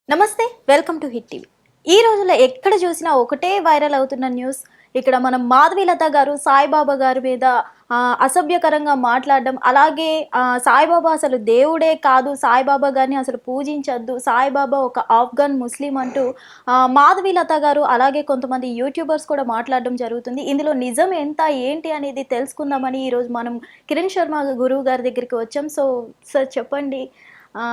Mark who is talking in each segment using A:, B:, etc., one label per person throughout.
A: నమస్తే, welcome to hit TV. ఈ రోజుల్లో ఎక్కడ చూసినా ఒకటే వైరల్ అవుతున్న న్యూస్. ఇక్కడ మనం మాధవీలత గారు సాయిబాబా గారి మీద అసభ్యకరంగా మాట్లాడడం, అలాగే సాయిబాబా అసలు దేవుడే కాదు, సాయిబాబా గారిని అసలు పూజించొద్దు, సాయిబాబా ఒక ఆఫ్ఘన్ ముస్లిం అంటూ మాధవీలత గారు అలాగే కొంతమంది యూట్యూబర్స్ కూడా మాట్లాడడం జరుగుతుంది. ఇందులో నిజం ఎంత ఏంటి అనేది తెలుసుకుందామని ఈరోజు మనం కిరణ్ శర్మ గురువు గారి దగ్గరికి వచ్చాం. సో సార్ చెప్పండి,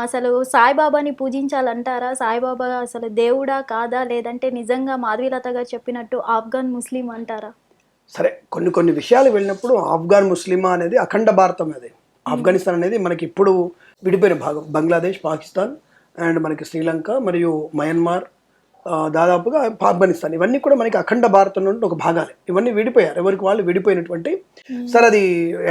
A: అసలు సాయిబాబాని పూజించాలంటారా? సాయిబాబా అసలు దేవుడా? కాదా? లేదంటే నిజంగా మాధవీలత గారు చెప్పినట్టు ఆఫ్ఘన్ ముస్లిం అంటారా?
B: సరే, కొన్ని కొన్ని విషయాలు వెళ్ళినప్పుడు ఆఫ్ఘన్ ముస్లిమా అనేది అఖండ భారతం. అది ఆఫ్ఘనిస్తాన్ అనేది మనకి ఇప్పుడు విడిపోయిన భాగం. బంగ్లాదేశ్, పాకిస్తాన్ అండ్ మనకి శ్రీలంక మరియు మయన్మార్, దాదాపుగా ఆఫ్ఘనిస్తాన్, ఇవన్నీ కూడా మనకి అఖండ భారతం నుండి ఒక భాగాలే. ఇవన్నీ విడిపోయారు, ఎవరికి వాళ్ళు విడిపోయినటువంటి. సరే, అది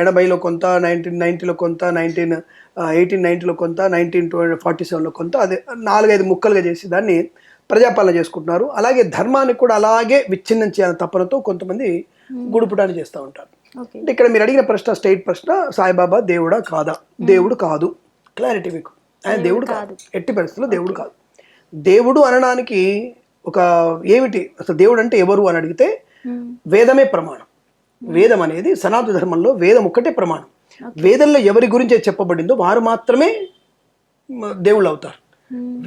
B: 80లో కొంత, 1990లో కొంత, 1890లో కొంత, 1947లో కొంత, అది 4-5 ముక్కలుగా చేసి దాన్ని ప్రజాపాలన చేసుకుంటున్నారు. అలాగే ధర్మాన్ని కూడా అలాగే విచ్ఛిన్నం చేయాలని తపనతో కొంతమంది గుడుపుటాన్ని చేస్తూ ఉంటారు. అంటే ఇక్కడ మీరు అడిగిన ప్రశ్న స్ట్రైట్ ప్రశ్న, సాయిబాబా దేవుడా కాదా? దేవుడు కాదు. క్లారిటీ మీకు, ఆయన దేవుడు కాదు, ఎట్టి పరిస్థితుల్లో దేవుడు కాదు. దేవుడు అనడానికి ఒక ఏమిటి, అసలు దేవుడు అంటే ఎవరు అని అడిగితే వేదమే ప్రమాణం. వేదం అనేది సనాతన ధర్మంలో వేదం ఒక్కటే ప్రమాణం. వేదంలో ఎవరి గురించి చెప్పబడిందో వారు మాత్రమే దేవుళ్ళు అవుతారు.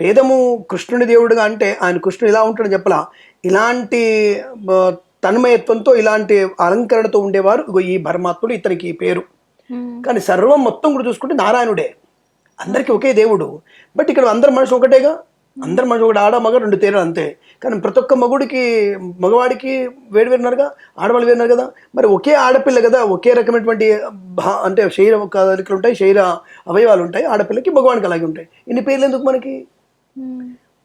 B: వేదము కృష్ణుని దేవుడుగా అంటే ఆయన కృష్ణుడు ఇలా ఉంటాడని చెప్పలా, ఇలాంటి తన్మయత్వంతో ఇలాంటి అలంకరణతో ఉండేవారు ఈ పరమాత్ముడు, ఇతనికి పేరు. కానీ సర్వం మొత్తం కూడా చూసుకుంటే నారాయణుడే, అందరికీ ఒకే దేవుడు. బట్ ఇక్కడ అందరు మనిషి ఒకటేగా, అందరు మనిషి ఒకటి, ఆడ మగ 2 తేడా అంతే. కానీ ప్రతి ఒక్క మగవాడికి వేరున్నారుగా, ఆడవాళ్ళు వేరున్నారు కదా. మరి ఒకే ఆడపిల్ల కదా, ఒకే రకమైనటువంటి అంటే శరీర కదలికలు ఉంటాయి, శరీర అవయవాలు ఉంటాయి. ఆడపిల్లకి మగవానికి అలాగే ఉంటాయి. ఇన్ని పేర్లు ఎందుకు మనకి?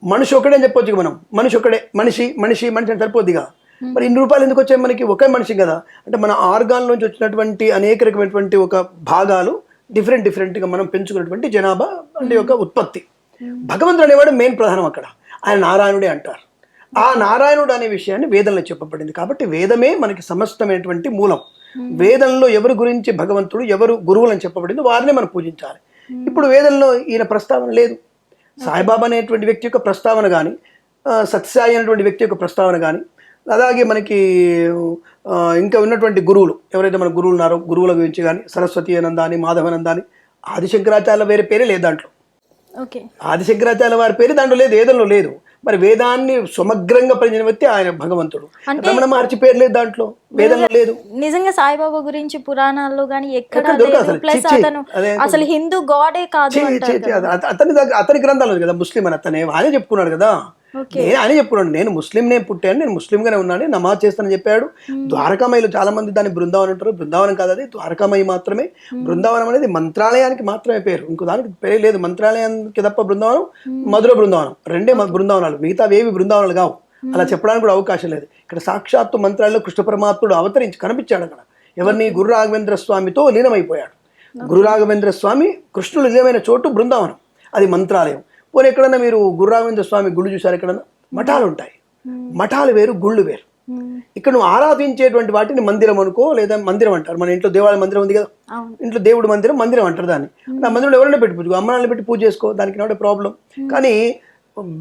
B: మనిషి ఒకడే అని చెప్పొచ్చు మనం, మనిషి ఒకడే, మనిషి మనిషి మనిషి అని సరిపోద్దిగా. మరి ఇన్ని రూపాయలు ఎందుకు వచ్చాయి మనకి? ఒకే మనిషి కదా. అంటే మన ఆర్గాన్ నుంచి వచ్చినటువంటి అనేక రకమైనటువంటి ఒక భాగాలు డిఫరెంట్గా మనం పెంచుకున్నటువంటి జనాభా అంటే ఒక ఉత్పత్తి. భగవంతుడు అనేవాడు మెయిన్ ప్రధానం అక్కడ. ఆయన నారాయణుడే అంటారు. ఆ నారాయణుడు అనే విషయాన్ని వేదంలో చెప్పబడింది. కాబట్టి వేదమే మనకి సమస్తమైనటువంటి మూలం. వేదంలో ఎవరి గురించి భగవంతుడు, ఎవరు గురువులు అని చెప్పబడింది, వారినే మనం పూజించాలి. ఇప్పుడు వేదంలో ఈయన ప్రస్తావన లేదు. సాయిబాబా అనేటువంటి వ్యక్తి యొక్క ప్రస్తావన కానీ, సత్యసాయి అనేటువంటి వ్యక్తి యొక్క ప్రస్తావన కానీ, అలాగే మనకి ఇంకా ఉన్నటువంటి గురువులు ఎవరైతే మన గురువులు ఉన్నారో గురువుల గురించి కానీ, సరస్వతి అనందాని, మాధవనందాని, ఆదిశంకరాచార్య వేరే పేరే లేదు దాంట్లో. ఆదిశంకరాచార్య వారి పేరు దాంట్లో లేదు, వేదంలో లేదు. మరి వేదాన్ని సమగ్రంగా పరిచిన వ్యక్తి ఆయన భగవంతుడు. రమణ మహర్షి పేరు లేదు దాంట్లో, వేదంలో లేదు.
A: నిజంగా సాయిబాబా గురించి పురాణాల్లో గానీ ఎక్కడ అసలు హిందూ గాడే కాదు.
B: అతని గ్రంథాలు కదా, ముస్లిం అని అతనే ఆయన చెప్పుకున్నాడు కదా. ఆయన చెప్పుకున్నాడు, నేను ముస్లింనే పుట్టాను, నేను ముస్లింగానే ఉన్నాను, నమాజ్ చేస్తానని చెప్పాడు. ద్వారకామయిలో చాలా మంది దాన్ని బృందావనం అంటారు. బృందావనం కాదు, అది ద్వారకామయి మాత్రమే. బృందావనం అనేది మంత్రాలయానికి మాత్రమే పేరు, ఇంకో దానికి పేరే లేదు. మంత్రాలయానికి తప్ప బృందావనం, మధుర బృందావనం, 2 బృందావనాలు, మిగతా ఏవి బృందావనాలు కావు. అలా చెప్పడానికి కూడా అవకాశం లేదు. ఇక్కడ సాక్షాత్తు మంత్రాలయంలో కృష్ణ పరమాత్ముడు అవతరించి కనిపించాడు అక్కడ. ఎవరిని? గురు రాఘవేంద్ర స్వామితో లీనమైపోయాడు. గురు రాఘవేంద్ర స్వామి కృష్ణుడు లీనమైన చోటు బృందావనం, అది మంత్రాలయం. పోనీ ఎక్కడన్నా మీరు గురు రాఘవేంద్ర స్వామి గుళ్ళు చూసారు? ఎక్కడన్నా మఠాలు ఉంటాయి. మఠాలు వేరు, గుళ్ళు వేరు. ఇక్కడ నువ్వు ఆరాధించేటువంటి వాటిని మందిరం అనుకో, లేదా మందిరం అంటారు. మన ఇంట్లో దేవాలయ మందిరం ఉంది కదా, ఇంట్లో దేవుడు మందిరం అంటారు దాన్ని. ఆ మందిరంలో ఎవరైనా పెట్టి పూజ, అమ్మనాన్ని పెట్టి పూజ చేసుకో, దానికి నాడే ప్రాబ్లం. కానీ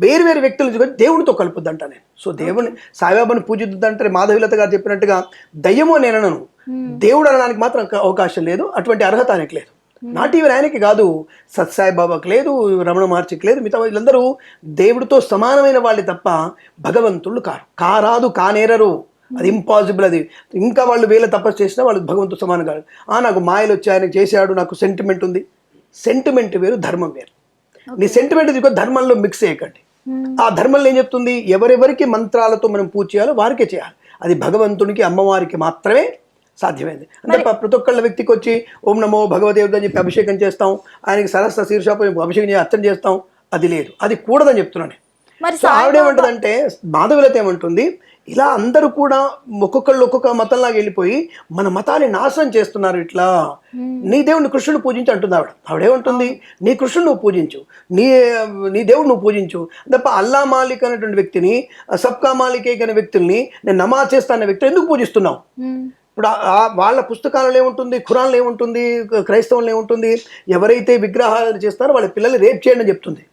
B: వేరు వ్యక్తులు దేవుడితో కలుపుద్ది అంట నేను. సో దేవుని సాయిబాబాని పూజిద్దు అంటే మాధవీలత గారు చెప్పినట్టుగా దయ్యమో నేనను, దేవుడు అనడానికి మాత్రం అవకాశం లేదు, అటువంటి అర్హత ఆయనకి లేదు. నాట్ ఈవెన్ ఆయనకి కాదు, సత్సాయిబాబాకి లేదు, రమణ మహర్షికి లేదు, మిగతా వీళ్ళందరూ దేవుడితో సమానమైన వాళ్ళు తప్ప భగవంతుళ్ళు కారాదు, కానేరరు. అది ఇంపాసిబుల్. అది ఇంకా వాళ్ళు వేల తపస్సు చేసినా వాళ్ళు భగవంతుడు సమానం కాదు. నాకు మాయలు వచ్చి ఆయన చేశాడు, నాకు సెంటిమెంట్ ఉంది. సెంటిమెంట్ వేరు, ధర్మం వేరు. నీ సెంటిమెంట్ తీసుకొని ధర్మంలో మిక్స్ చేయకండి. ఆ ధర్మంలో ఏం చెప్తుంది? ఎవరెవరికి మంత్రాలతో మనం పూజ చేయాలో వారికే చేయాలి. అది భగవంతునికి, అమ్మవారికి మాత్రమే సాధ్యమైంది. అంటే ప్రతి ఒక్కళ్ళ వ్యక్తికి వచ్చి ఓం నమో భగవదేవుడు అని చెప్పి అభిషేకం చేస్తాం, ఆయనకి సరస్వ శీర్షాపై అభిషేకం చేసి అర్చన చేస్తాం, అది లేదు, అది కూడదని చెప్తున్నాను. ఆవిడేమంటుందంటే, మాధవీలత ఏమంటుంది, ఇలా అందరూ కూడా ఒక్కొక్కళ్ళు ఒక్కొక్క మతంలాగా వెళ్ళిపోయి మన మతాన్ని నాశనం చేస్తున్నారు. ఇట్లా నీ దేవుడిని కృష్ణుని పూజించి అంటుంది ఆవిడేమంటుంది, నీ కృష్ణుని నువ్వు పూజించు, నీ దేవుడు నువ్వు పూజించు తప్ప అల్లా మాలిక్ అనేటువంటి వ్యక్తిని, సబ్కా మాలికే అనే వ్యక్తుల్ని నేను నమాజ్ చేస్తా అనే వ్యక్తులు ఎందుకు పూజిస్తున్నావు? ఇప్పుడు వాళ్ళ పుస్తకాలలో ఏముంటుంది, ఖురాన్లో ఏముంటుంది, క్రైస్తవంలో ఏముంటుంది, ఎవరైతే విగ్రహాలు చేస్తారో వాళ్ళ పిల్లల్ని రేప్ చేయండి అని చెప్తుంది.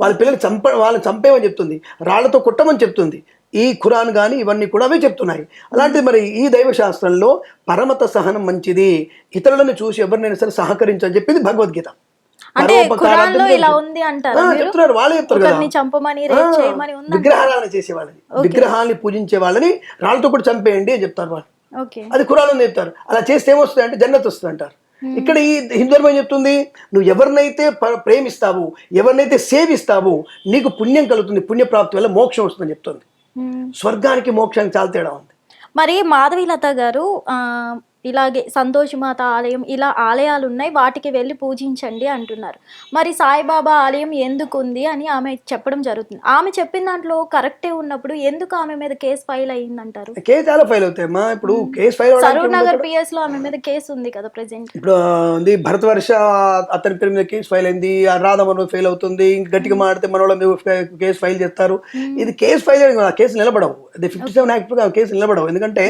B: వాళ్ళ పిల్లలు వాళ్ళని చంపేమని చెప్తుంది, రాళ్లతో కొట్టమని చెప్తుంది. ఈ ఖురాన్ కానీ ఇవన్నీ కూడా అవే చెప్తున్నాయి. అలాంటిది మరి ఈ దైవ శాస్త్రంలో పరమత సహనం మంచిది, ఇతరులను చూసి ఎవరినైనా సరే సహకరించని చెప్పింది భగవద్గీత.
A: అంటే ఖురాన్లో ఇలా ఉంది అంటారు,
B: చెప్తున్నారు, వాళ్ళే చెప్తారు కదా.
A: చంపమని రేప్ చేయమని ఉంది.
B: విగ్రహాలను చేసే వాళ్ళని, విగ్రహాన్ని పూజించే వాళ్ళని రాళ్ళతో కూడా చంపేయండి అని చెప్తారు వాళ్ళు.
A: ఓకే,
B: అది ఖురాన్ చెప్తారు. అలా చేస్తే ఏమొస్తుంది అంటే జన్నత్ వస్తుంది అంటారు. ఇక్కడ ఈ హిందూ ధర్మం ఏం చెప్తుంది, నువ్వు ఎవరినైతే ప్రేమిస్తావు, ఎవరినైతే సేవిస్తావు, నీకు పుణ్యం కలుగుతుంది, పుణ్యప్రాప్తి వల్ల మోక్షం వస్తుందని చెప్తుంది. స్వర్గానికి మోక్షానికి చాలా తేడా ఉంది.
A: మరి మాధవీలత గారు ఇలాగే సంతోషమాత ఆలయం ఇలా ఆలయాలు ఉన్నాయి, వాటికి వెళ్ళి పూజించండి అంటున్నారు. మరి సాయిబాబా ఆలయం ఎందుకు ఉంది అని ఆమె చెప్పడం జరుగుతుంది. ఆమె చెప్పిన దాంట్లో కరెక్టే ఉన్నప్పుడు ఎందుకు ఆమె మీద కేసు ఫైల్ అయ్యిందంటారు?
B: కేసు చాలా ఫైల్ అవుతాయమ్మా. ఇప్పుడు case file
A: Saroor Nagar PS లో ఆమె మీద కేసు ఉంది కదా ప్రెసెంట్.
B: ఇప్పుడు ఉంది భరతవర్ష అతని పేరు మీద కేసు ఫైల్ అయింది, రాధా మనో ఫెయిల్ అవుతుంది, ఇంకా గట్టిగా మాడితే మన వాళ్ళ మీద కేసు ఫైల్ చేస్తారు. ఇది కేసు ఫైల్ కేసు నిలబడవు, అది 57 యాక్ట్ కేసు నిలబడవు. ఎందుకంటే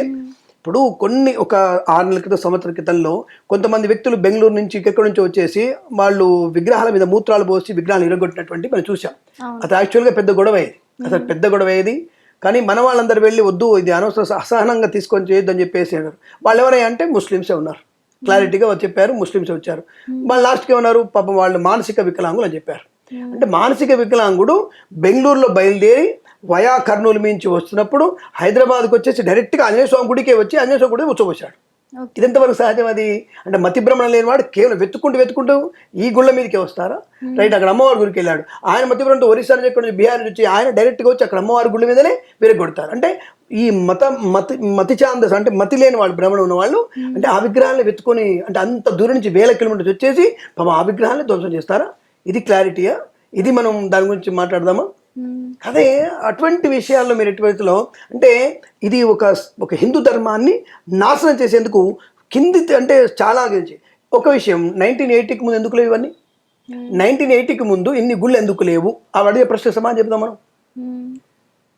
B: ఇప్పుడు ఒక 6 నెలల క్రితం, సంవత్సరం క్రితంలో కొంతమంది వ్యక్తులు బెంగళూరు నుంచి ఎక్కడి నుంచి వచ్చేసి వాళ్ళు విగ్రహాల మీద మూత్రాలు పోసి విగ్రహాలు ఇరగొట్టినటువంటి మనం చూసాం. అది యాక్చువల్గా పెద్ద గొడవ అయ్యేది, అసలు పెద్ద గొడవ అయ్యేది. కానీ మన వాళ్ళందరూ వెళ్ళి వద్దు, ఇది అనవసరం అసహనంగా తీసుకొని చేయొద్దు అని చెప్పేసి అన్నారు. వాళ్ళు ఎవరైనా అంటే ముస్లిమ్సే ఉన్నారు, క్లారిటీగా చెప్పారు, ముస్లిమ్స్ వచ్చారు. వాళ్ళు లాస్ట్కి ఏమన్నారు, పాపం వాళ్ళు మానసిక వికలాంగులు అని చెప్పారు. అంటే మానసిక వికలాంగుడు బెంగళూరులో బయలుదేరి వయా కర్నూలు మించి వస్తున్నప్పుడు హైదరాబాద్కి వచ్చేసి డైరెక్ట్గా ఆంజనేయ స్వామి గుడికే వచ్చి ఆంజనేయ స్వామి గుడి ఉచ్చబోసాడు. ఇది ఎంతవరకు సహజం? అది అంటే మతి భ్రమణం లేనివాడు కేవలం వెతుక్కుంటూ ఈ గుళ్ళ మీదకే వస్తారా? రైట్, అక్కడ అమ్మవారి గుడికి వెళ్ళాడు ఆయన, మతి భ్రమంతో ఒరిస్సా నుంచి ఎక్కడి నుంచి బీహార్ నుంచి వచ్చి ఆయన డైరెక్ట్గా వచ్చి అక్కడ అమ్మవారి గుళ్ళ మీదనే విరగొడతారు. అంటే ఈ మతి ఛాందస్ అంటే మతి లేని వాళ్ళు, భ్రమణ ఉన్న వాళ్ళు అంటే ఆ విగ్రహాలను వెతుకొని అంటే అంత దూరం నుంచి వేల కిలోమీటర్స్ వచ్చేసి ఆ విగ్రహాన్ని ధ్వంసం చేస్తారా? ఇది క్లారిటీయా? ఇది మనం దాని గురించి మాట్లాడదామా? అదే అటువంటి విషయాల్లో మీరు ఎటువంటిలో అంటే ఇది ఒక హిందూ ధర్మాన్ని నాశనం చేసేందుకు కింది అంటే చాలా ఒక విషయం. 1980కి ముందు ఎందుకు లేవు ఇవన్నీ? 1980కి ముందు ఇన్ని గుళ్ళు ఎందుకు లేవు? ఆ అడిగే ప్రశ్న సమాధానం చెప్దాం మనం.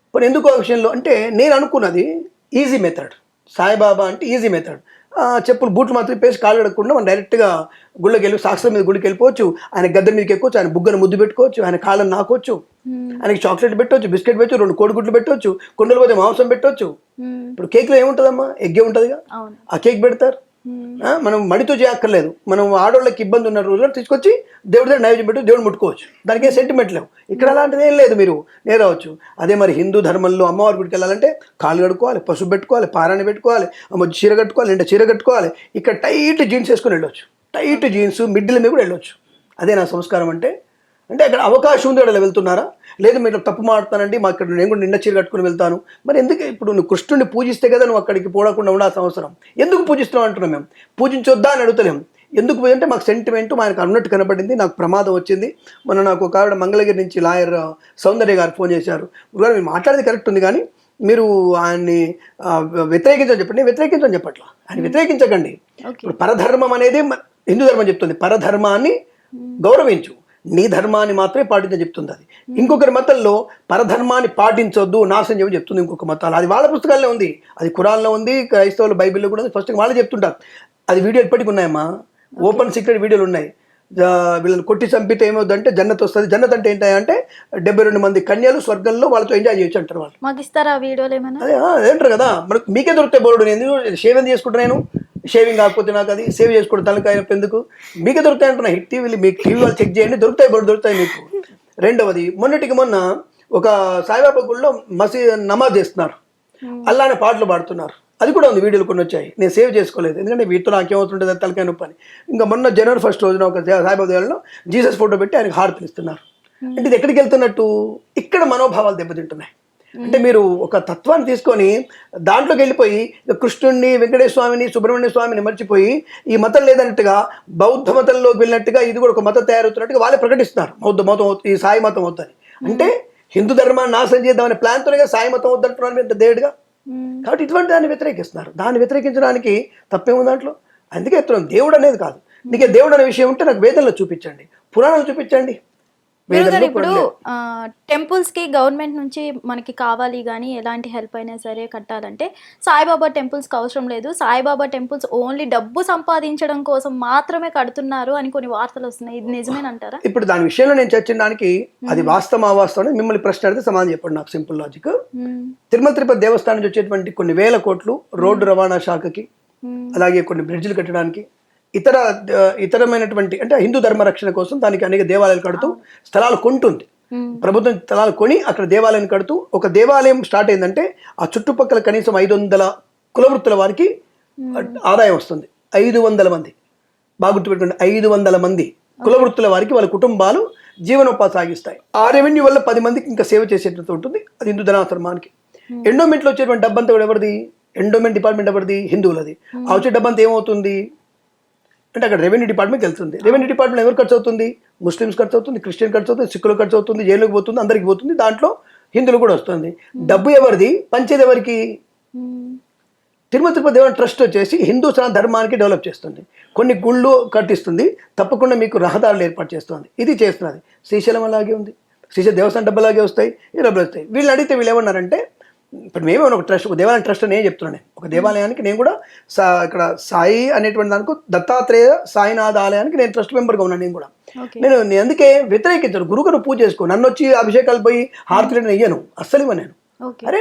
B: ఇప్పుడు ఎందుకు ఆ విషయంలో అంటే నేను అనుకున్నది ఈజీ మెథడ్. సాయిబాబా అంటే ఈజీ మెథడ్. చెప్పులు బూట్లు మాత్రం పేసి కాళ్ళు అడగకుండా మనం డైరెక్ట్గా గుళ్ళకి వెళ్ళి సాక్షుల మీద గుడికి వెళ్ళిపోవచ్చు, ఆయన గద్దె మీదకి ఎక్కొచ్చు, ఆయన బుగ్గను ముద్దు పెట్టుకోవచ్చు, ఆయన కాళ్ళని నాకోవచ్చు, ఆయనకి చాక్లెట్ పెట్టవచ్చు, బిస్కెట్ పెట్టచ్చు, 2 కోడిగుడ్లు పెట్టవచ్చు, కొండలు పోతే మాంసం పెట్టవచ్చు. ఇప్పుడు కేక్లో ఏముంటుందమ్మా? ఎగ్గే ఉంటుందిగా, ఆ కేక్ పెడతారు. మనం మడితో చేయక్కర్లేదు. మనం ఆడవాళ్ళకి ఇబ్బంది ఉన్న రోజుల్లో తీసుకొచ్చి దేవుడి దగ్గర నైవేద్యం పెట్టి దేవుడు ముట్టుకోవచ్చు, దానికి ఏం సెంటిమెంట్ లేవు. ఇక్కడ అలాంటిది ఏం లేదు, మీరు నేరవచ్చు. అదే మరి హిందూ ధర్మంలో అమ్మవారి గుడికి వెళ్ళాలంటే కాళ్ళు కడుక్కోవాలి, పసుపు పెట్టుకోవాలి, పారాన్ని పెట్టుకోవాలి, చీర కట్టుకోవాలి, అంటే చీర కట్టుకోవాలి. ఇక్కడ టైట్ జీన్స్ వేసుకొని వెళ్ళొచ్చు, టైట్ జీన్స్ మిడ్డిల మీద కూడా వెళ్ళొచ్చు. అదే నా సంస్కారం అంటే. అంటే అక్కడ అవకాశం ఉంది, అక్కడ వెళ్తున్నారా? లేదు మీరు తప్పు మాడుతానండి, మా ఇక్కడ నేను కూడా నిండ చీర కట్టుకుని వెళ్తాను. మరి ఎందుకు? ఇప్పుడు నువ్వు కృష్ణుడిని పూజిస్తే కదా నువ్వు అక్కడికి పోడకుండా ఉండాల్సిన అవసరం. ఎందుకు పూజిస్తున్నావు అంటున్నాం మేము. పూజించొద్దా అని అడుగుతలేము. ఎందుకు అంటే మాకు సెంటిమెంట్, ఆయనకు అన్నట్టు కనబడింది, నాకు ప్రమాదం వచ్చింది. మొన్న నాకు ఒక ఆవిడ మంగళగిరి నుంచి లాయర్ సౌందర్య గారు ఫోన్ చేశారు, గురుగారు మీరు మాట్లాడేది కరెక్ట్ ఉంది కానీ మీరు ఆయన్ని వ్యతిరేకించని చెప్పండి. వ్యతిరేకించని చెప్పట్లా, ఆయన వ్యతిరేకించకండి. ఇప్పుడు పరధర్మం అనేది హిందూ ధర్మం చెప్తుంది, పరధర్మాన్ని గౌరవించు, నీ ధర్మాన్ని మాత్రమే పాటించని చెప్తుంది. అది ఇంకొకరి మతంలో పరధర్మాన్ని పాటించొద్దు, నాశనం చేయని చెప్తుంది ఇంకొక మతాలు. అది వాళ్ళ పుస్తకాల్లో ఉంది, అది ఖురాన్లో ఉంది, క్రైస్తవుల బైబిల్లో కూడా ఉంది. ఫస్ట్ వాళ్ళే చెప్తుంటారు. అది వీడియో ఇప్పటికి ఉన్నాయమ్మా, ఓపెన్ సీక్రెట్ వీడియోలు ఉన్నాయి. వీళ్ళని కొట్టి చంపితే ఏమవుతుందంటే జన్నత్ వస్తుంది. జన్నత్ అంటే ఏంటంటే 72 మంది కన్యలు స్వర్గంలో వాళ్ళతో ఎంజాయ్ చేయొచ్చు అంటారు వాళ్ళు.
A: మాకు ఇస్తారా వీడియోలు ఏమైనా?
B: అదే అదేంటారు కదా, మనకు మీకే దొరుకుతాయి బోర్డు. నేను షేవ్ ఎందుకు చేసుకుంటా, నేను షేవింగ్ కాకపోతే నాకు అది సేవ్ చేసుకోవడం తలకాయ ఎందుకు, మీకే దొరుకుతాయి అంటున్నా. హిట్ టీవీలు మీకు టీవీ వాళ్ళు చెక్ చేయండి, దొరుకుతాయి, బోర్డు దొరుకుతాయి మీకు. రెండవది, మొన్నటికి మొన్న ఒక సాయిబాబా గుడిలో నమాజ్ చేస్తున్నారు, అల్లానే పాటలు పాడుతున్నారు. అది కూడా ఉంది, వీడియోలు కొన్ని వచ్చాయి. నేను సేవ్ చేసుకోలేదు, ఎందుకంటే వీటితో నాకేమవుతుంటుంది తలకాయ నొప్పి అని. ఇంకా మొన్న జనవరి 1 రోజున ఒక సాయిబాబా దేవాలయంలో జీసస్ ఫోటో పెట్టి ఆయనకు హారతులు ఇస్తున్నారు. అంటే ఇది ఎక్కడికి వెళ్తున్నట్టు? ఇక్కడ మనోభావాలు దెబ్బతింటున్నాయి. అంటే మీరు ఒక తత్వాన్ని తీసుకొని దాంట్లోకి వెళ్ళిపోయి కృష్ణుడిని, వెంకటేశ్వర స్వామిని, సుబ్రహ్మణ్య స్వామిని మర్చిపోయి ఈ మతం లేదన్నట్టుగా బౌద్ధ మతంలోకి వెళ్ళినట్టుగా ఇది కూడా ఒక మతం తయారవుతున్నట్టుగా వాళ్ళే ప్రకటిస్తున్నారు. మతం ఈ సాయి మతం వద్దని. అంటే హిందూ ధర్మాన్ని నాశనం చేద్దామనే ప్లాన్తోనే సాయి మతం వద్దంటున్నారు అంటే దేవుడిగా. కాబట్టి ఇటువంటి దాన్ని వ్యతిరేకిస్తున్నారు. దాన్ని వ్యతిరేకించడానికి తప్పేముంది దాంట్లో? అందుకే దేవుడు అనేది కాదు. నీకే దేవుడు అనే విషయం ఉంటే నాకు వేదంలో చూపించండి, పురాణాలు చూపించండి.
A: గురుగారు ఇప్పుడు టెంపుల్స్ కి గవర్నమెంట్ నుంచి మనకి కావాలి కానీ ఎలాంటి హెల్ప్ అయినా సరే కట్టాలంటే సాయిబాబా టెంపుల్స్ కి అవసరం లేదు, సాయిబాబా టెంపుల్స్ ఓన్లీ డబ్బు సంపాదించడం కోసం మాత్రమే కడుతున్నారు అని కొన్ని వార్తలు వస్తున్నాయి. ఇది నిజమేనంటారా?
B: ఇప్పుడు దాని విషయంలో నేను చర్చించడానికి అది వాస్తవం అవాస్తవం మిమ్మల్ని ప్రశ్న అడిగితే సమాధానం చెప్పండి. నాకు సింపుల్ లాజిక్. తిరుమల తిరుపతి దేవస్థానం నుంచి వచ్చేటువంటి కొన్ని వేల కోట్లు రోడ్డు రవాణా శాఖకి, అలాగే కొన్ని బ్రిడ్జిలు కట్టడానికి, ఇతరమైనటువంటి అంటే హిందూ ధర్మ రక్షణ కోసం దానికి అనేక దేవాలయాలు కడుతూ స్థలాలు కొంటుంది. ప్రభుత్వం స్థలాలు కొని అక్కడ దేవాలయం కడుతూ, ఒక దేవాలయం స్టార్ట్ అయిందంటే ఆ చుట్టుపక్కల కనీసం 500 కులవృత్తుల వారికి ఆదాయం వస్తుంది. 500 మంది, బాగా గుర్తుపెట్టుకోండి, 500 మంది కులవృత్తుల వారికి వాళ్ళ కుటుంబాలు జీవనోపాధి సాగిస్తాయి. ఆ రెవెన్యూ వల్ల 10 మందికి ఇంకా సేవ చేసేటట్టు ఉంటుంది. అది హిందూ ధనాశ్రమానికి. ఎండోమెంట్లో వచ్చేటువంటి డబ్బంతా కూడా ఎవరిది? ఎండోమెంట్ డిపార్ట్మెంట్ ఎవరిది? హిందువులది. ఆ వచ్చే డబ్బంతా ఏమవుతుంది అంటే అక్కడ రెవెన్యూ డిపార్ట్మెంట్కి వెళ్తుంది. రెవెన్యూ డిపార్ట్మెంట్ ఎవరు ఖర్చు అవుతుంది? ముస్లిమ్స్ ఖర్చు అవుతుంది, క్రిస్టియన్ ఖర్చు అవుతుంది, సిక్కులు ఖర్చు అవుతుంది, జైలుకి పోతుంది, అందరికి పోతుంది. దాంట్లో హిందువులు కూడా వస్తుంది. డబ్బు ఎవరిది? పంచేది ఎవరికి? తిరుమల తిరుపతి దేవస్థానం ట్రస్ట్ వచ్చేసి హిందూ ధర్మానికి డెవలప్ చేస్తుంది, కొన్ని గుళ్ళు కట్టిస్తుంది, తప్పకుండా మీకు రహదారులు ఏర్పాటు చేస్తుంది, ఇది చేస్తున్నది. శ్రీశైలం అలాగే ఉంది. శ్రీశైలం దేవస్థానం డబ్బు అలాగే వస్తాయి, ఈ డబ్బులు వస్తాయి. వీళ్ళు అడిగితే వీళ్ళు ఏమన్నారంటే, ఇప్పుడు మేమేమో ఒక ట్రస్ట్, ఒక దేవాలయం ట్రస్ట్ నేను చెప్తున్నాను. ఒక దేవాలయానికి నేను కూడా ఇక్కడ సాయి అనేటువంటి దానికి దత్తాత్రేయ సాయినాథ ఆలయానికి నేను ట్రస్ట్ మెంబర్గా ఉన్నాను. నేను కూడా నేను అందుకే వ్యతిరేకించాను. గురువును పూజ చేసుకో, నన్ను వచ్చి అభిషేకాలు పోయి హారతులు ఇయ్యను, అస్సలు ఇవ్వ. నేను అరే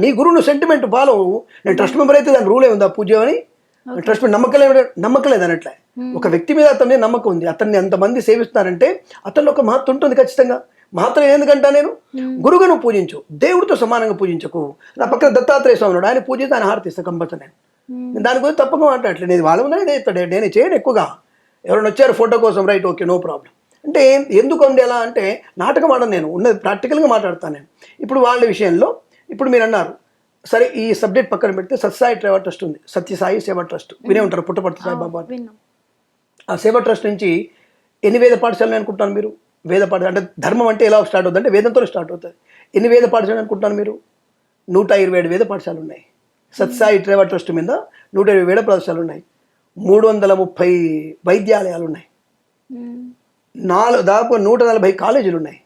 B: నీ గురువును సెంటిమెంట్ ఫాలో, నేను ట్రస్ట్ మెంబర్ అయితే దాని రూలే ఉందా పూజ అని? ట్రస్ట్ నమ్మకం లేదు అన్నట్లే. ఒక వ్యక్తి మీద అతని నమ్మకం ఉంది, అతన్ని అంతమంది సేవిస్తున్నారంటే అతనిలో ఒక మహత్వం ఉంటుంది ఖచ్చితంగా. మహత్వం ఎందుకంటా నేను గురువును పూజించు, దేవుడితో సమానంగా పూజించకు. నా పక్కన దత్తాత్రేయ స్వామి ఉన్నాడు, ఆయన పూజిస్తే ఆయన హారతిస్తాను కంపల్సరీ. నేను దాని గురించి తప్పక మాట్లాడలేదు. నేను వాళ్ళ ఉందని ఇస్తాడు, నేను చేయను ఎక్కువగా. ఎవరైనా వచ్చారు ఫోటో కోసం, రైట్, ఓకే, నో ప్రాబ్లం. అంటే ఎందుకు ఉంది ఎలా అంటే నాటకం ఆడను, నేను ఉన్నది ప్రాక్టికల్గా మాట్లాడతాను నేను. ఇప్పుడు వాళ్ళ విషయంలో ఇప్పుడు మీరు అన్నారు, సరే ఈ సబ్జెక్ట్ పక్కన పెడితే సత్యసాయి సేవా ట్రస్ట్ ఉంది, సత్యసాయి సేవా ట్రస్ట్ వినే ఉంటారు, పుట్టపర్తి సాయిబాబా. ఆ సేవా ట్రస్ట్ నుంచి ఎన్ని వేద పాఠశాలలు అనుకుంటాను మీరు? వేద పాఠశాల అంటే ధర్మం అంటే ఎలా స్టార్ట్ అవుతుంది అంటే వేదంతో స్టార్ట్ అవుతుంది. ఎన్ని వేద పాఠశాలలు అనుకుంటాను మీరు? 127 వేద పాఠశాలలు ఉన్నాయి. సత్యసాయి సేవా ట్రస్ట్ మీద 120 వేద పాఠశాలలు ఉన్నాయి, 330 వైద్యాలయాలు ఉన్నాయి, దాదాపు 140 కాలేజీలు ఉన్నాయి.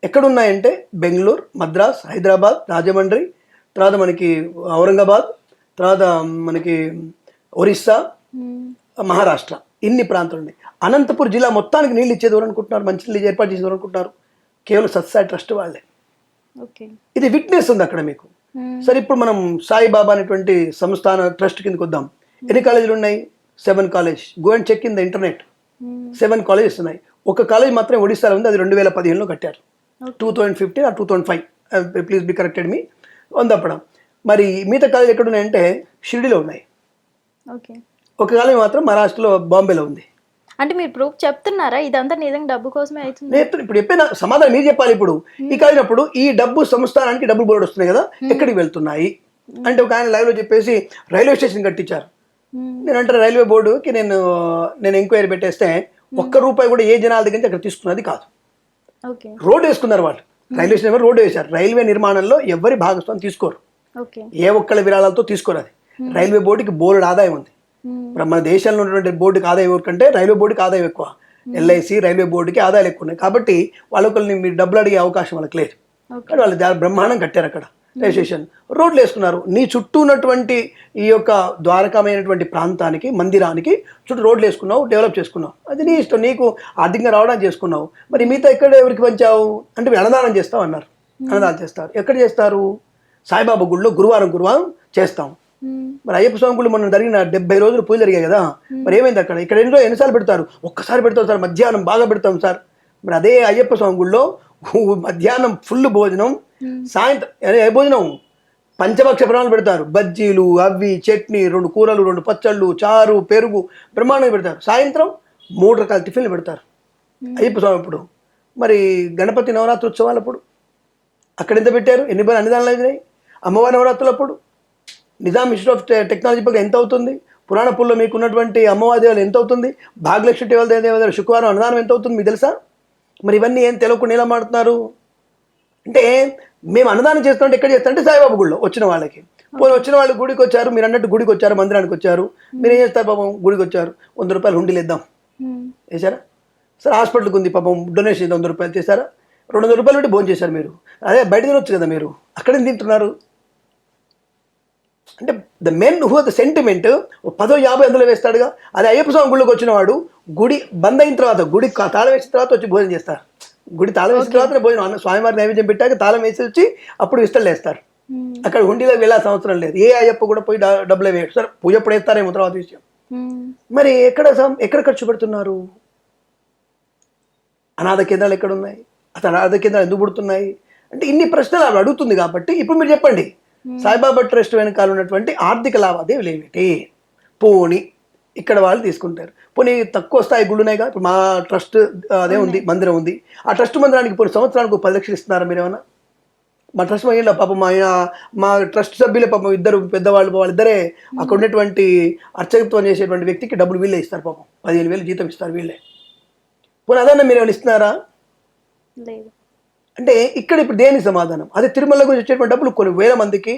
B: ఎక్కడున్నాయంటే బెంగళూరు, మద్రాస్, హైదరాబాద్, రాజమండ్రి, తర్వాత మనకి ఔరంగాబాద్, తర్వాత మనకి ఒరిస్సా, మహారాష్ట్ర, ఇన్ని ప్రాంతాలు ఉన్నాయి. అనంతపురం జిల్లా మొత్తానికి నీళ్ళు ఇచ్చేది ఎవరు అనుకుంటున్నారు? మంచి నీళ్ళు ఏర్పాటు చేసేది ఎవరు అనుకుంటున్నారు? కేవలం సత్యసాయి ట్రస్ట్ వాళ్ళే. ఇది విట్నెస్ ఉంది అక్కడ మీకు. సరే, ఇప్పుడు మనం సాయిబాబా అనేటువంటి సంస్థాన ట్రస్ట్ కిందకి వద్దాం. ఎన్ని కాలేజీలు ఉన్నాయి? 7 college. Go and check in the internet. 7 colleges ఉన్నాయి. ఒక కాలేజ్ మాత్రం ఒడిశాలో ఉంది, అది 2015లో కట్టారు. 2015 or 2005, ప్లీజ్ బి కరెక్టెడ్ మీ వందప్పడం. మరి మిగతా కాలేజ్ ఎక్కడ ఉన్నాయంటే షిరిడిలో ఉన్నాయి. ఒక కాలేజ్ మాత్రం మహారాష్ట్రలో, బాంబేలో ఉంది.
A: అంటే మీరు ప్రూఫ్ చెప్తున్నారా ఇదంతా నిజంగా డబ్బు కోసమే అవుతుంది?
B: ఇప్పుడు చెప్పిన సమాధానం మీరు చెప్పాలి. ఇప్పుడు ఈ కాలేజినప్పుడు ఈ డబ్బు సంస్థానానికి డబ్బులు బోర్డు వస్తున్నాయి కదా, ఎక్కడికి వెళ్తున్నాయి అంటే ఒక ఆయన లైవ్లో చెప్పేసి రైల్వే స్టేషన్ కట్టించారు. నేను అంటే రైల్వే బోర్డుకి నేను ఎంక్వైరీ పెట్టేస్తే ₹1 కూడా ఏ జనాల దగ్గర నుంచి అక్కడ తీసుకున్నది కాదు. రోడ్డు వేసుకున్నారు వాళ్ళు, రైల్వే స్టేషన్ రోడ్డు వేశారు. రైల్వే నిర్మాణంలో ఎవరి భాగస్వామ్యం తీసుకోరు, ఏ ఒక్కళ్ళ విరాళాలతో తీసుకోరు. అది రైల్వే బోర్డుకి బోర్డు ఆదాయం ఉంది. మన దేశంలో ఉన్నటువంటి బోర్డుకి ఆదాయం ఎవరికంటే రైల్వే బోర్డుకి ఆదాయం ఎక్కువ. ఎల్ఐసి, రైల్వే బోర్డుకి ఆదాయాలు ఎక్కువ ఉన్నాయి. కాబట్టి వాళ్ళొకరిని మీరు డబ్బులు అడిగే అవకాశం వాళ్ళకి లేదు. కానీ వాళ్ళు బ్రహ్మాండం కట్టారు అక్కడ రైల్వే స్టేషన్, రోడ్లు వేసుకున్నారు. నీ చుట్టూ ఉన్నటువంటి ఈ యొక్క ద్వారకమైనటువంటి ప్రాంతానికి, మందిరానికి చుట్టూ రోడ్లు వేసుకున్నావు, డెవలప్ చేసుకున్నావు, అది నీ ఇష్టం, నీకు ఆర్థికంగా రావడానికి చేసుకున్నావు. మరి మిగతా ఎక్కడ ఎవరికి పంచావు అంటే అన్నదానం చేస్తావు అన్నారు. అన్నదానం చేస్తారు. ఎక్కడ చేస్తారు? సాయిబాబా గుడిలో గురువారం చేస్తాం. మరి అయ్యప్ప స్వామి గుళ్ళు మొన్న జరిగిన 70 రోజులు పూజలు జరిగాయి కదా, మరి ఏమైంది అక్కడ? ఇక్కడ ఎన్నిసార్లు పెడతారు? ఒక్కసారి పెడతాం సార్, మధ్యాహ్నం బాగా పెడతాం సార్. మరి అదే అయ్యప్ప స్వామి గుళ్ళో మధ్యాహ్నం ఫుల్ భోజనం, సాయంత్రం ఏ భోజనం? పంచభక్ష ప్రణాళిక పెడతారు. బజ్జీలు, అవి, చట్నీ, 2 కూరలు, 2 పచ్చళ్ళు, చారు, పెరుగు బ్రహ్మాండంగా పెడతారు. సాయంత్రం 3 రకాల టిఫిన్లు పెడతారు అయ్యప్ప స్వామి. ఇప్పుడు మరి గణపతి నవరాత్రి ఉత్సవాలు అప్పుడు అక్కడ ఎంత పెట్టారు? ఎన్ని అన్నదానాలు అయినాయి? అమ్మవారి నవరాత్రులు అప్పుడు నిజాం ఇన్స్టిట్యూట్ ఆఫ్ టెక్నాలజీ పక్కన ఎంత అవుతుంది? పురాణపుల్లో మీకు ఉన్నటువంటి అమ్మవారి దేవాలు ఎంత అవుతుంది? భాగ్యలక్ష్మి దేవాలయ శుక్రవారం అన్నదానం ఎంత అవుతుంది మీకు తెలుసా? మరి ఇవన్నీ ఏం తెలియకుండా ఎలా మాడుతున్నారు అంటే, మేము అన్నదానం చేస్తామంటే ఎక్కడ చేస్తామంటే సాయిబాబా గుడిలో వచ్చిన వాళ్ళకి. వచ్చిన వాళ్ళు గుడికి వచ్చారు, మీరు అన్నట్టు గుడికి వచ్చారు, మందిరానికి వచ్చారు, మీరు ఏం చేస్తారు? పాపం గుడికి వచ్చారు, ₹100 హుండీలు ఇద్దాం వేసారా? సరే హాస్పిటల్కి ఉంది పాపం డొనేషన్ 100 రూపాయలు చేశారా, 200 రూపాయలు పెట్టి భోజనం చేశారు మీరు, అదే బయట తినొచ్చు కదా మీరు, అక్కడేం తింటున్నారు? అంటే the men who the sentiment 10, 50 అందులో వేస్తాడుగా. అదే అయ్యప్ప స్వామి గుళ్ళకి వచ్చిన వాడు గుడి బంద్ అయిన తర్వాత, గుడి తాళం వేసిన తర్వాత వచ్చి భోజనం చేస్తారు. గుడి తాళం వేసిన తర్వాత భోజనం, స్వామివారి నైవేద్యం పెట్టాక తాళం వేసి వచ్చి అప్పుడు విస్తలు వేస్తారు. అక్కడ హుండీలోకి వెళ్ళాల్సిన అవసరం లేదు. ఏ అయ్యప్ప కూడా పోయి డబ్బులు వేయడు. సరే పూజ ఎప్పుడు వేస్తారేమో తర్వాత విషయం. మరి ఎక్కడ ఖర్చు పెడుతున్నారు? అనాథ కేంద్రాలు ఎక్కడ ఉన్నాయి? అసలు అనాథ కేంద్రాలు ఎందుకు పుడుతున్నాయి అంటే ఇన్ని ప్రశ్నలు అవి అడుగుతుంది. కాబట్టి ఇప్పుడు మీరు చెప్పండి, సాయిబాబా ట్రస్ట్ వెనకాల ఉన్నటువంటి ఆర్థిక లావాదేవీలు ఏమిటి? పోనీ ఇక్కడ వాళ్ళు తీసుకుంటారు, పోనీ తక్కువ స్థాయి గుళ్ళున్నాయిగా. ఇప్పుడు మా ట్రస్ట్ అదే ఉంది, మందిరం ఉంది. ఆ ట్రస్ట్ మందిరానికి పోనీ సంవత్సరానికి 10 లక్షలు ఇస్తున్నారా మీరు ఏమన్నా? మా ట్రస్ట్ మహిళ పాపం మా ట్రస్ట్ సభ్యులే పాపం ఇద్దరు పెద్దవాళ్ళు, వాళ్ళిద్దరే అక్కడ ఉన్నటువంటి అర్చకత్వం చేసేటువంటి వ్యక్తికి డబ్బులు వీళ్ళే ఇస్తారు. పాపం 15,000 జీతం ఇస్తారు వీళ్ళే. పోనీ అదన్నా మీరు ఏమైనా ఇస్తున్నారా?
A: లేదు.
B: అంటే ఇక్కడ ఇప్పుడు దేనికి సమాధానం? అదే తిరుమల గురించి వచ్చేటువంటి డబ్బులు కొన్ని వేల మందికి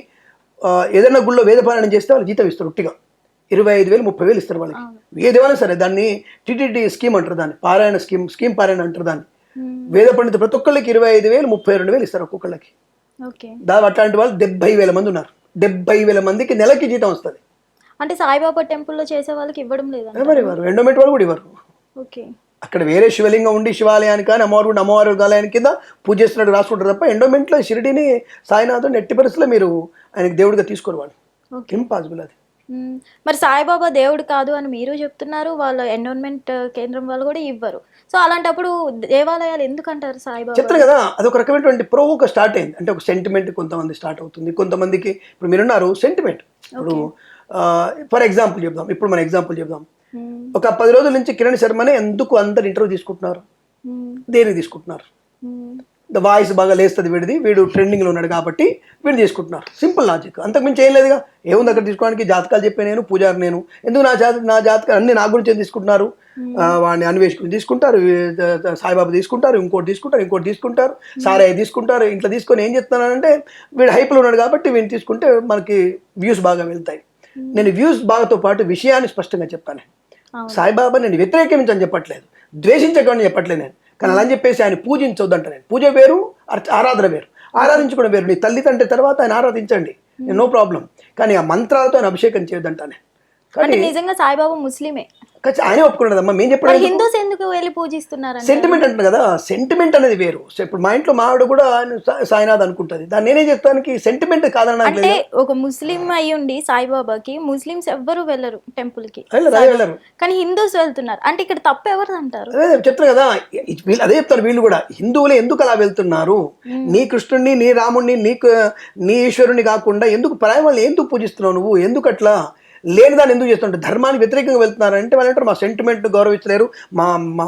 B: ఏదైనా గుళ్ళో వేదపారాయణం చేస్తే వాళ్ళు జీతం ఇస్తారు. ఉట్టిగా 25,000, 30,000 ఇస్తారు వాళ్ళకి. ఏదేమైనా సరే దాన్ని టీటీడీ స్కీమ్ అంటారు, దాన్ని పారాయణ స్కీమ్ పారాయణ అంటారు దాన్ని. వేద పండితులు ప్రతి ఒక్కళ్ళకి 25,000, 32,000 ఇస్తారు ఒక్కొక్కళ్ళకి. అట్లాంటి వాళ్ళు 70,000 మంది ఉన్నారు. 70,000 మందికి నెలకి జీతం వస్తుంది.
A: అంటే సాయిబాబా టెంపుల్లో చేసే వాళ్ళకి ఇవ్వడం లేదు,
B: ఎవరు ఇవ్వరు, ఎండోమెంట్ వాళ్ళు కూడా ఇవ్వరు. అక్కడ వేరే శివలింగం ఉండి శివాలయానికి కానీ అమ్మవారు ఆలయానికి కింద పూజ చేస్తున్నట్టు రాసుకుంటారు తప్ప ఎండోమెంట్లో షిరిడిని సాయినాథుని ఎట్టి పరిస్థితుల్లో మీరు ఆయనకి దేవుడిగా తీసుకోరు. వాళ్ళు ఇంపాసిబుల్ అది.
A: మరి సాయిబాబా దేవుడు కాదు అని మీరు చెప్తున్నారు, వాళ్ళ ఎండోన్మెంట్ కేంద్రం వాళ్ళు కూడా ఇవ్వరు. సో అలాంటప్పుడు దేవాలయాలు ఎందుకు అంటారు సాయిబాబా?
B: చెప్తారు కదా, అదొక రకమైనటువంటి ప్రోవోక స్టార్ట్ అయింది. అంటే ఒక సెంటిమెంట్ కొంతమంది స్టార్ట్ అవుతుంది, కొంతమందికి ఇప్పుడు మీరున్నారు సెంటిమెంట్. ఇప్పుడు ఫర్ ఎగ్జాంపుల్ చెప్దాం, ఇప్పుడు మన ఎగ్జాంపుల్ చెప్దాం. ఒక 10 రోజుల నుంచి కిరణ్ శర్మనే ఎందుకు అందరు ఇంటర్వ్యూ తీసుకుంటున్నారు? దేనికి తీసుకుంటున్నారు? ద వాయిస్ బాగా లేస్తుంది వీడు ట్రెండింగ్లో ఉన్నాడు కాబట్టి వీడు తీసుకుంటున్నారు. సింపుల్ లాజిక్, అంతకుమించి ఏం లేదుగా. ఏముంది అక్కడ తీసుకోవడానికి? జాతకాలు చెప్పే నేను, పూజారి నేను, ఎందుకు నా జాతకాలు అన్ని నా గురించి తీసుకుంటున్నారు? వాడిని అన్వేషకులు తీసుకుంటారు, సాయిబాబా తీసుకుంటారు, ఇంకోటి తీసుకుంటారు, సారయ్య తీసుకుంటారు. ఇంట్లో తీసుకొని ఏం చెప్తున్నానంటే వీడు హైప్లో ఉన్నాడు కాబట్టి వీడిని తీసుకుంటే మనకి వ్యూస్ బాగా వెళ్తాయి. నేను వ్యూస్ బాగాతో పాటు విషయాన్ని స్పష్టంగా చెప్పాను. సాయిబాబా నేను వ్యతిరేకించని చెప్పట్లేదు, ద్వేషించకని చెప్పట్లేదు నేను. కానీ అలా అని చెప్పేసి ఆయన పూజించొద్దంట. నేను పూజ వేరు, ఆరాధన వేరు. ఆరాధించుకోవడం వేరు. నీ తల్లి తండ్రి తర్వాత ఆయన ఆరాధించండి, నో ప్రాబ్లం. కానీ ఆ మంత్రాలతో ఆయన అభిషేకం చేయొద్దంటానే.
A: కానీ నిజంగా సాయిబాబా ముస్లిమే,
B: ఆయనే ఒప్పుకున్నాడమ్మా. మేము చెప్పడం
A: హిందూస్ ఎందుకు వెళ్ళి పూజిస్తున్నారు?
B: సెంటిమెంట్ అంటున్నారు కదా, సెంటిమెంట్ అనేది వేరు. ఇప్పుడు మా ఇంట్లో మా ఆవిడ కూడా సాయినాథ్ అనుకుంటుంది, దాన్ని నేనే చెప్తానికి సెంటిమెంట్ కాదన్నా.
A: అంటే ఒక ముస్లిం అయి ఉండి సాయిబాబాకి ముస్లిమ్స్ ఎవ్వరు వెళ్ళరు టెంపుల్ కి, కానీ హిందూస్ వెళ్తున్నారు. అంటే ఇక్కడ తప్పు ఎవరు అంటారు?
B: చెప్తారు కదా, అదే చెప్తారు వీళ్ళు కూడా. హిందువులే ఎందుకు అలా వెళ్తున్నారు? నీ కృష్ణుడిని, నీ రాముడిని, నీ ఈశ్వరుని కాకుండా ఎందుకు పరాయి వాళ్ళు ఎందుకు పూజిస్తున్నావు నువ్వు? ఎందుకు అట్లా లేని దాన్ని ఎందుకు చేస్తుంటారు? ధర్మానికి వ్యతిరేకంగా వెళ్తున్నారు అంటే వాళ్ళు అంటారు మా సెంటిమెంట్ గౌరవించలేరు, మా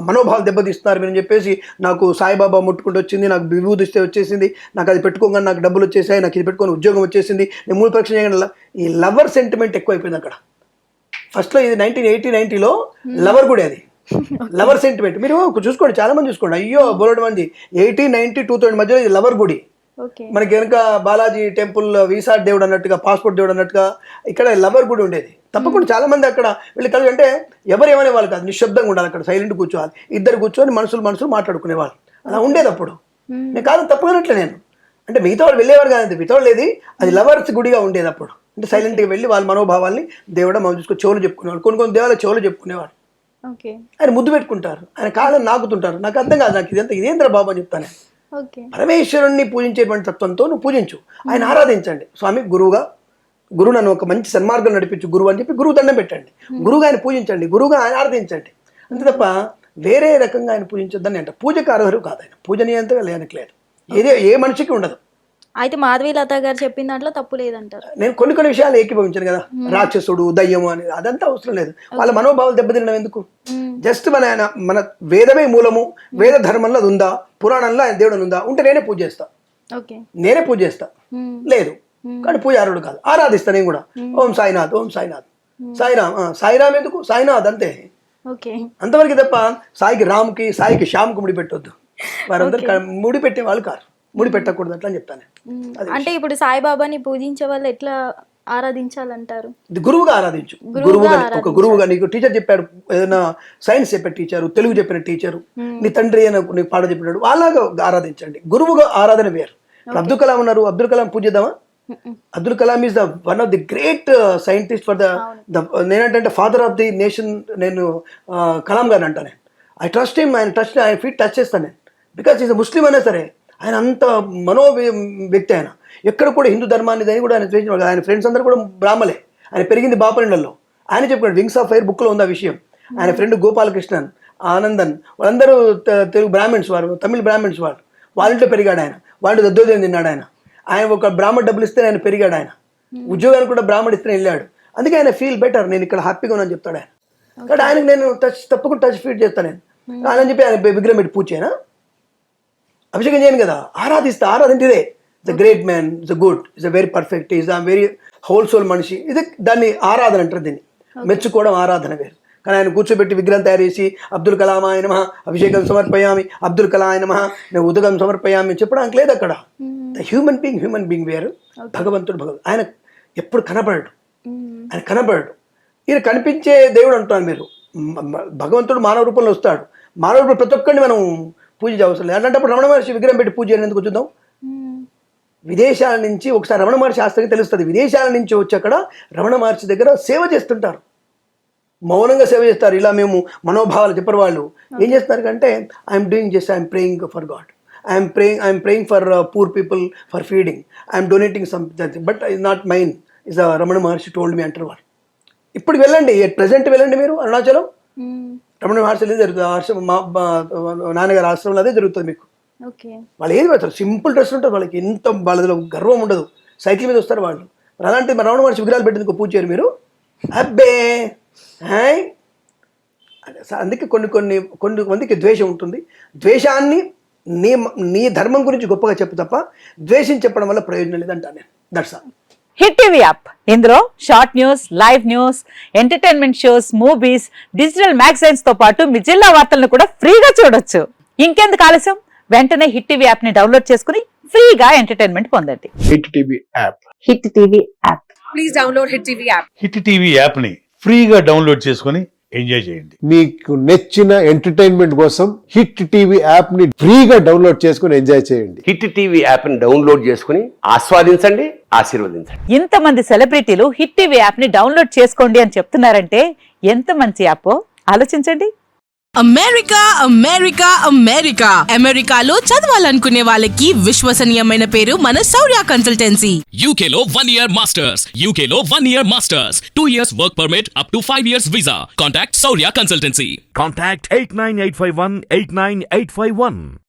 B: మనోభావాలు దెబ్బతీస్తున్నారు అని చెప్పేసి. నాకు సాయిబాబా ముట్టుకుంటూ వచ్చింది, నాకు విభూతి ఇస్తే వచ్చేసింది, నాకు అది పెట్టుకోగానే నాకు డబ్బులు వచ్చేసాయి, నాకు ఇది పెట్టుకొని ఉద్యోగం వచ్చేసింది, నేను 3 పరీక్ష చేయగల. ఈ లవర్ సెంటిమెంట్ ఎక్కువైపోయింది అక్కడ. ఫస్ట్లో ఇది 1980-90లో లవర్ కూడా అది లవర్ సెంటిమెంట్. మీరు చూసుకోండి, చాలా మంది చూసుకోండి, అయ్యో బోలెడు మంది 80, 90, 2000 మధ్యలో ఇది లవర్ గుడి. మనకి వెనక బాలాజీ టెంపుల్ వీసా దేవుడు అన్నట్టుగా, పాస్పోర్ట్ దేవుడు అన్నట్టుగా ఇక్కడ లవర్ గుడి ఉండేది. తప్పకుండా చాలా మంది అక్కడ వీళ్ళు కలిసి అంటే ఎవరు ఏమనే వాళ్ళు కాదు, నిశ్శబ్దంగా ఉండాలి, అక్కడ సైలెంట్ కూర్చోవాలి, ఇద్దరు కూర్చొని మనుషులు మాట్లాడుకునేవాళ్ళు. అలా ఉండేది అప్పుడు. నేను కాదు తప్పుగానట్లే నేను అంటే మిగతా వాళ్ళు వెళ్ళేవారు కాదు, మిగతా వాళ్ళు లేదు, అది లవర్స్ గుడిగా ఉండేది అప్పుడు. అంటే సైలెంట్గా వెళ్ళి వాళ్ళ మనోభావాల్ని దేవుడా మనం చూసుకొని చెవులు చెప్పుకునేవాళ్ళు. కొన్ని దేవాల చెవులు చెప్పుకునేవాడు. ఆయన ముద్దు పెట్టుకుంటారు, ఆయన కాళ్ళని నాకుతుంటారు. నాకు అర్థం కాదు, నాకు ఇదేంద్ర బాబు అని చెప్తాను. పరమేశ్వరుణ్ణి పూజించేటువంటి తత్వంతో నువ్వు పూజించు, ఆయన ఆరాధించండి. స్వామి గురువు నన్ను ఒక మంచి సన్మార్గం నడిపించు గురువు అని చెప్పి గురువు దండం పెట్టండి, గురువుగా ఆయన పూజించండి, గురువుగా ఆయన ఆరాధించండి. అంతే తప్ప వేరే రకంగా ఆయన పూజించొద్దని అంట. పూజకు అర్హరు కాదు ఆయన, పూజనీయంతగా లేనట్లేదు, ఏ మనిషికి ఉండదు.
A: అయితే మాధవీలత గారు చెప్పిన దాంట్లో తప్పు లేదంటారు.
B: నేను కొన్ని విషయాలు ఏకీభవించాను కదా, రాక్షసుడు దయ్యము అనేది అదంతా అవసరం లేదు. వాళ్ళ మనోభావాలు దెబ్బతినడం ఎందుకు? జస్ట్ మన వేదమే మూలము, వేద ధర్మంలో అది ఉందా, పురాణంలో ఆయన దేవుడు ఉందా, ఉంటే నేనే పూజ చేస్తా. లేదు కానీ పూజ అర్హుడు కాదు, ఆరాధిస్తా నేను కూడా. ఓం సాయినాథ్, ఓం సాయినాథ్, సాయిరామ్ ఎందుకు, సాయినాథ్ అంతే. అంతవరకు తప్ప సాయికి శ్యామ్కి ముడి పెట్టొద్దు. వారందరూ ముడి పెట్టే వాళ్ళు కాదు, ముడి పెట్టకూడదు అట్లా అని చెప్తాను.
A: అంటే ఇప్పుడు సాయిబాబాని పూజించే వాళ్ళు ఎట్లా ఆరాధించాలంటారు?
B: ఇది గురువుగా ఆరాధించు. గురువుగా ఒక గురువుగా నీకు టీచర్ చెప్పాడు, ఏదైనా సైన్స్ చెప్పే టీచరు, తెలుగు చెప్పిన టీచరు, నీ తండ్రి అని నీకు పాట చెప్పినాడు, అలాగా ఆరాధించండి. గురువుగా ఆరాధన వేరు. అబ్దుల్ కలాం ఉన్నారు, అబ్దుల్ కలాం పూజిద్దామా? Abdul Kalam is the one of the great scientist for the నేనంటే ఫాదర్ ఆఫ్ ది నేషన్. నేను కలాం గారిని అంటాను. ఐ ట్రస్ట్ హిమ్, ఆయన ఫీట్ టచ్ చేస్తాను నేను. బికాస్ ఈజ్ ముస్లిం అయినా సరే ఆయన అంత వ్యక్తి. ఆయన ఎక్కడ కూడా హిందూ ధర్మాన్ని దాన్ని కూడా ఆయన ద్వేషించాడు. ఆయన ఫ్రెండ్స్ అందరూ కూడా బ్రాహ్మలే. ఆయన పెరిగింది బాపనళ్ళలో. ఆయన చెప్పాడు, వింగ్స్ ఆఫ్ ఫైర్ బుక్లో ఉంది ఆ విషయం. ఆయన ఫ్రెండ్ గోపాలకృష్ణన్, ఆనందన్, వాళ్ళందరూ తెలుగు బ్రాహ్మిన్స్, వారు తమిళ బ్రాహ్మిన్స్, వాళ్ళ ఇంట్లో పెరిగాడు ఆయన. వాళ్ళు దద్దోజనం తిన్నాడు ఆయన. ఆయన ఒక బ్రాహ్మణ డబ్బులు ఇస్తే ఆయన పెరిగాడు. ఆయన ఉద్యోగానికి కూడా బ్రాహ్మణ ఇస్తే వెళ్ళాడు. అందుకే ఆయన ఫీల్ బెటర్, నేను ఇక్కడ హ్యాపీగా ఉన్నాను చెప్తాడు ఆయన. కాబట్టి ఆయనకు నేను తప్పకుండా టచ్ ఫీట్ చేస్తాను నేను. ఆయన చెప్పి ఆయన విగ్రహం పెట్టి పూజ చేయనా, అభిషేకం చేయను కదా, ఆరాధించేదే. It's a great man, it's a good, it's a very perfect, is a very whole soul మనిషి. ఇది దాన్ని ఆరాధన అంటారు. దీన్ని మెచ్చుకోవడం ఆరాధన వేరు. కానీ ఆయన కూర్చోబెట్టి విగ్రహం తయారు చేసి అబ్దుల్ కలాం ఆయన నమః అభిషేకం సమర్పయామి, అబ్దుల్ కలాం ఆయన నమః నేను ఉదకం సమర్పయామి చెప్పడానికి లేదు అక్కడ. హ్యూమన్ బీయింగ్ వేరు, భగవంతుడు. ఆయన ఎప్పుడు కనబడడు, ఆయన కనబడడు. ఈయన కనిపించే దేవుడు అంటున్నాను మీరు. భగవంతుడు మానవ రూపంలో వస్తాడు. మానవ రూపంలో ప్రతి ఒక్కరిని మనం పూజ అవసరం లేదు. అలాంటప్పుడు రమణ మహర్షి విగ్రహం పెట్టి పూజ ఎందుకు చూద్దాం. విదేశాల నుంచి ఒకసారి రమణ మహర్షి శాస్త్రంగా తెలుస్తుంది. విదేశాల నుంచి వచ్చి అక్కడ రమణ మహర్షి దగ్గర సేవ చేస్తుంటారు, మౌనంగా సేవ చేస్తారు. ఇలా మేము మనోభావాలు చెప్పరు వాళ్ళు. ఏం చేస్తున్నారు అంటే, I'm doing just I'm praying for God, I'm praying for poor people, for feeding, I'm donating something, but is not mine, is Ramana Maharshi told me అంటారు వాళ్ళు. ఇప్పుడు వెళ్ళండి, ప్రెసెంట్ వెళ్ళండి మీరు అరుణాచలం, రమణ మహర్షి జరుగుతుంది. నాన్నగారు ఆశ్రమంలో అదే జరుగుతుంది మీకు. వాళ్ళు ఏది పెడతారు, సింపుల్ డ్రెస్ ఉంటుంది వాళ్ళకి, ఇంత వాళ్ళలో గర్వం ఉండదు, సైకిల్ మీద వస్తారు వాళ్ళు. అలాంటి రమణ మహర్షి విగ్రహాలు పెట్టేందుకు పూజ చేయరు మీరు. అబ్బే హాయ్. అందుకే కొన్ని మందికి ద్వేషం ఉంటుంది. ద్వేషాన్ని నీ ధర్మం గురించి గొప్పగా చెప్పు తప్ప ద్వేషం చెప్పడం వల్ల ప్రయోజనం లేదంటా నేను. That's all.
C: Hit TV app, ఇందులో short news, live news, entertainment shows, movies, digital magazines తో పాటు మీ జిల్లా వార్తలను కూడా ఫ్రీగా చూడొచ్చు. ఇంకెందుకు ఆలస్యం, వెంటనే హిట్ టీవీ యాప్ ని డౌన్లోడ్ చేసుకుని ఫ్రీగా ఎంటర్టైన్మెంట్ పొందండి.
D: Hit TV app,
C: hit TV app,
E: please download hit TV app.
F: Hit TV app ని ఫ్రీగా డౌన్లోడ్ చేసుకుని ఎంజాయ్ చేయండి.
D: మీకు నచ్చిన ఎంటర్టైన్మెంట్ కోసం హిట్ టీవీ యాప్ ని ఫ్రీగా డౌన్లోడ్ చేసుకుని ఎంజాయ్ చేయండి.
G: హిట్ టీవీ యాప్ ని డౌన్లోడ్ చేసుకుని ఆస్వాదించండి, ఆశీర్వదించండి.
C: ఇంతమంది సెలబ్రిటీలు హిట్ టీవీ యాప్ ని డౌన్లోడ్ చేసుకోండి అని చెప్తున్నారంటే ఎంత మంచి యాప్ ఆలోచించండి.
E: అమెరికా అమెరికా అమెరికా అమెరికాలో చదవాలనుకునే వాళ్ళకి విశ్వసనీయమైన పేరు మన శౌర్య కన్సల్టెన్సీ.
H: UK లో 1 year masters, UK లో 1 year masters, 2 years work permit up to 5 years visa. Contact Saurya Consultancy.
I: Contact 89851 89851.